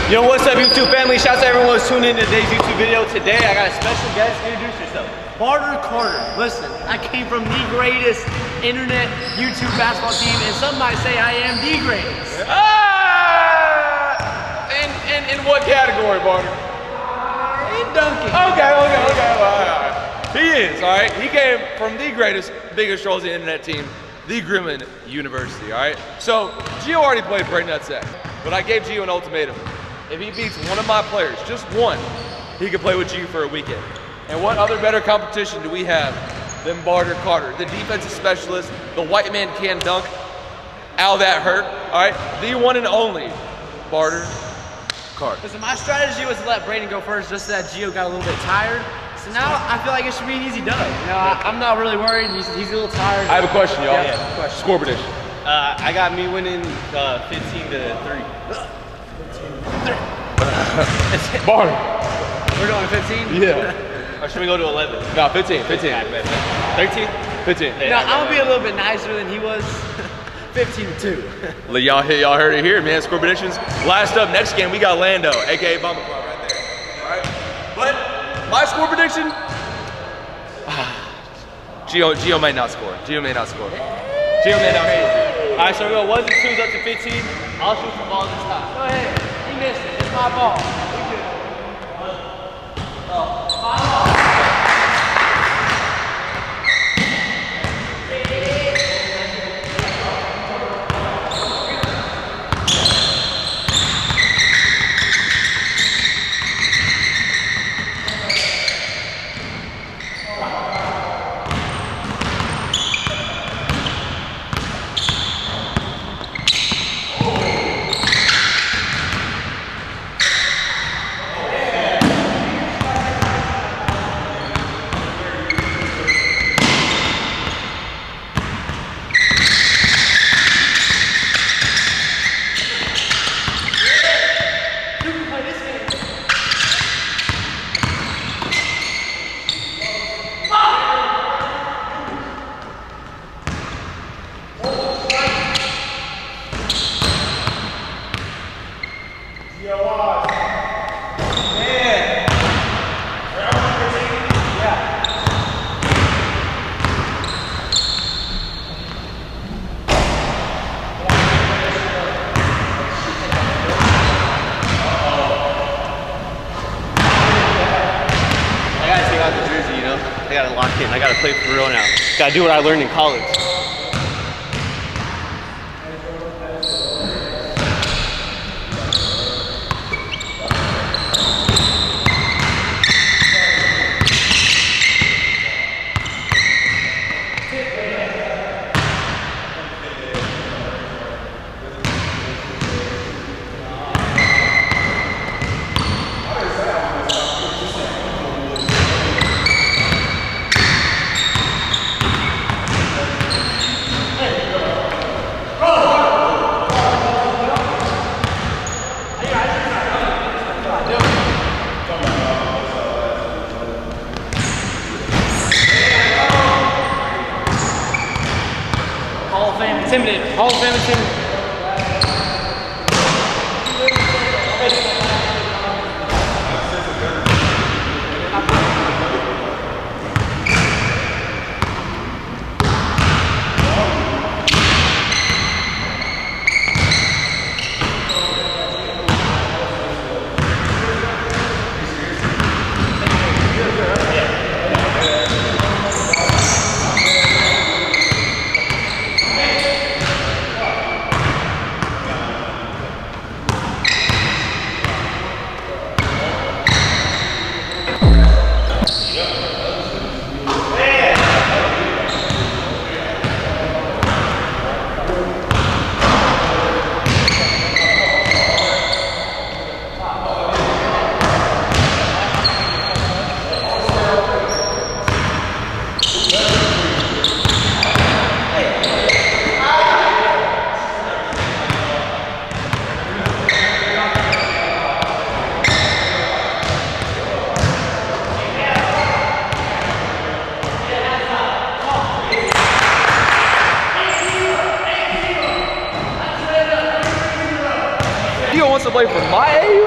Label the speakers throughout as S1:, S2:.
S1: Yo, what's up, YouTube family? Shouts to everyone who's tuning in to today's YouTube video. Today, I got a special guest. Introduce yourself.
S2: Barter Carter. Listen, I came from the greatest internet YouTube basketball team, and some might say I am the greatest.
S1: In what category, Barter?
S2: In dunking.
S1: Okay. All right. He is, all right? He came from the greatest, biggest trolls the internet team, the Gremlin University, all right? So, Gio already played Brayton Nutsack, but I gave Gio an ultimatum. If he beats one of my players, just one, he can play with Gio for a weekend. And what other better competition do we have than Barter Carter, the defensive specialist, the white man can dunk, ow that hurt, all right? The one and only Barter Carter.
S2: Listen, my strategy was to let Brayden go first just so that Gio got a little bit tired. So now I feel like it should be an easy dub. You know, I'm not really worried. He's a little tired.
S1: I have a question, y'all.
S2: Yeah, question.
S1: Score prediction.
S3: I got me winning 15 to 3.
S1: Barter.
S2: We're going 15?
S1: Yeah.
S3: Or should we go to 11?
S1: No, 15.
S3: 13?
S1: 15.
S2: No, I'm gonna be a little bit nicer than he was. 15-2.
S1: Y'all heard it here, man. Score predictions. Last up, next game, we got Lando, aka Bomba Club, right there. All right. But my score prediction, Gio may not score. Gio may not score.
S3: All right, so we go 1s and 2s up to 15. I'll shoot the ball this time.
S2: Go ahead. He missed it. It's my ball.
S3: I gotta lock in. I gotta play for real now. Gotta do what I learned in college.
S2: Hall of Fame intimidated. Hall of Fame intimidated.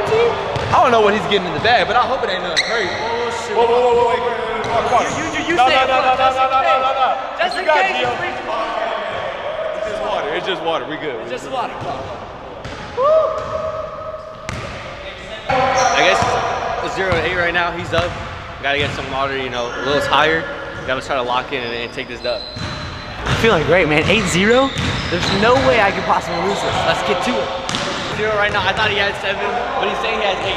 S1: team, I don't know what he's getting in the bag, but I hope it ain't nothing crazy.
S3: Whoa, wait.
S2: You
S3: No,
S2: say
S3: no,
S2: it,
S3: no,
S2: bro,
S3: no,
S2: just
S3: no,
S2: in
S3: no,
S2: case.
S3: no, no.
S2: Just
S3: You
S2: in
S3: got
S2: case.
S3: Gio.
S1: It's just water. It's just water. We good.
S2: Just water.
S3: I guess it's 0-8 right now. He's up. Gotta get some water, you know, a little tired. Gotta try to lock in and take this dub.
S2: Feeling great, man. 8-0? There's no way I could possibly lose this. Let's get to it.
S3: 0 right now. I thought he had 7, but he's saying he has 8.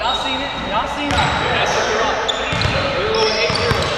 S2: Y'all seen it? Y'all seen it?
S3: That's what you're on. We're going 8-0.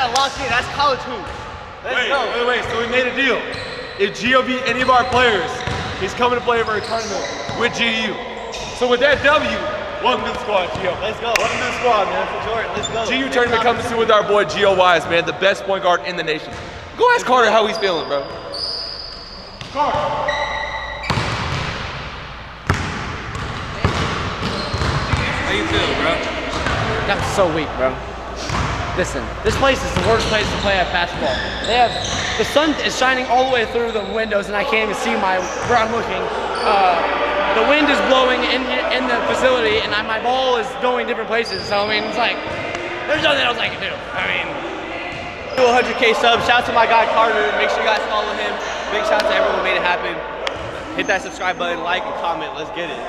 S3: gotta lock in. That's college hoops. Let's go.
S1: Wait. So we made a deal. If Gio beat any of our players, he's coming to play for a tournament with GU. So with that W, welcome to the squad, Gio.
S3: Let's go.
S1: Welcome to the squad, man.
S3: For Jordan, let's go.
S1: GU tournament comes to with our boy Gio Wise, man, the best point guard in the nation. Go ask Carter how he's feeling, bro. Carter.
S3: How you feeling, bro?
S2: I'm so weak, bro. Listen, this place is the worst place to play at basketball. The sun is shining all the way through the windows and I can't even see where I'm looking. The wind is blowing in the facility and my ball is going different places. So, I mean, it's like, there's nothing else I can do. I mean.
S3: 100K subs. Shout out to my guy Carter. Make sure you guys follow him. Big shout out to everyone who made it happen. Hit that subscribe button, like, and comment. Let's get it.